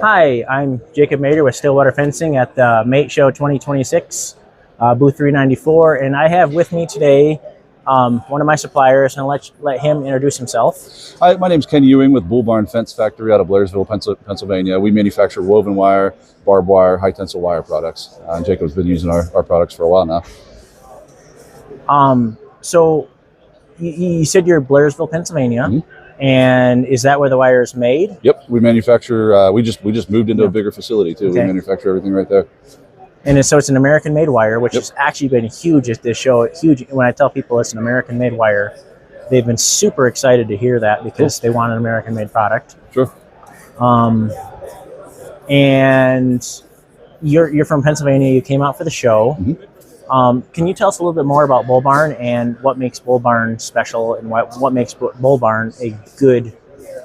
Hi, I'm Jacob Mader with Stillwater Fencing at the Mate Show 2026, booth 394, and I have with me today one of my suppliers, and I'll let him introduce himself. Hi, my name's Ken Ewing with Bullbarn Fence Factory out of Blairsville, Pennsylvania. We manufacture woven wire, barbed wire, high tensile wire products. Jacob's been using our products for a while now. So you said you're Blairsville, Pennsylvania. Mm-hmm. And is that where the wire is made? Yep, we manufacture. We just moved into a bigger facility too. Okay. We manufacture everything right there. And so it's an American-made wire, which Yep. has actually been huge at this show. Huge. When I tell people it's an American-made wire, they've been super excited to hear that because they want an American-made product. Sure. And you're from Pennsylvania. You came out for the show. Mm-hmm. Can you tell us a little bit more about bullbarn and what makes bullbarn special, and what makes bullbarn a good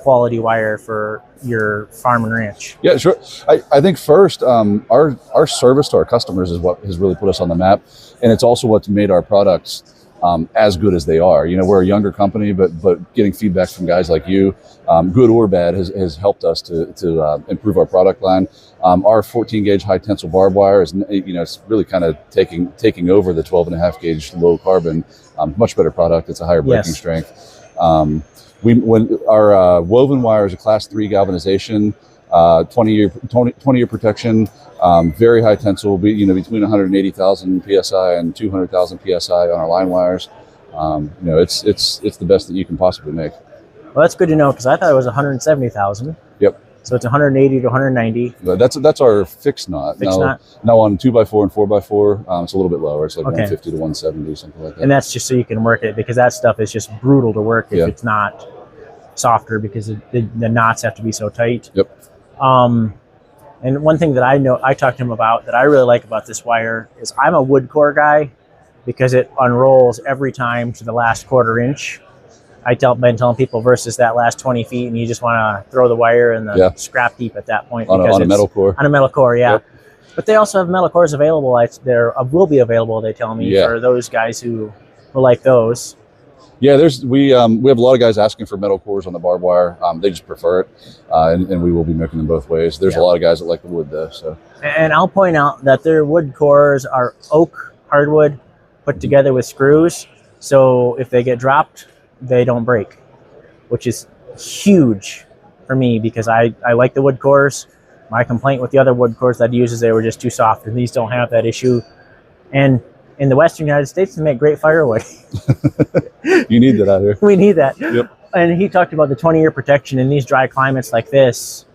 quality wire for your farm and ranch? Yeah, sure. I think first, our service to our customers is what has really put us on the map, and it's also what's made our products as good as they are. You know, we're a younger company, but getting feedback from guys like you, good or bad, has helped us to improve our product line. Our 14 gauge high tensile barbed wire is, it's really kind of taking over the 12.5 gauge low carbon, much better product. It's a higher breaking strength. When our woven wire is a class 3 galvanization, 20-year protection, very high tensile, between 180,000 psi and 200,000 psi on our line wires. It's the best that you can possibly make. Well, that's good to know, because I thought it was 170,000. Yep. So it's 180 to 190. That's our fixed knot. Now on 2x4 and 4x4, it's a little bit lower. It's like 150 to 170, something like that. And that's just so you can work it, because that stuff is just brutal to work if it's not softer, because the knots have to be so tight. Yep. And one thing that I talked to him about that I really like about this wire is I'm a wood core guy, because it unrolls every time to the last 1/4 inch. Been telling people versus that last 20 feet, and you just want to throw the wire in the scrap heap at that point. On a metal core. On a metal core, yeah. Yep. But they also have metal cores available. Will be available, they tell me, for those guys who like those. Yeah, we have a lot of guys asking for metal cores on the barbed wire. They just prefer it, and we will be making them both ways. There's a lot of guys that like the wood though. So. And I'll point out that their wood cores are oak hardwood put together with screws. So if they get dropped, they don't break, which is huge for me, because I like the wood cores. My complaint with the other wood cores that I use is they were just too soft, and these don't have that issue. And in the Western United States, they make great firewood. You need that out here. We need that. Yep. And he talked about the 20-year protection in these dry climates like this.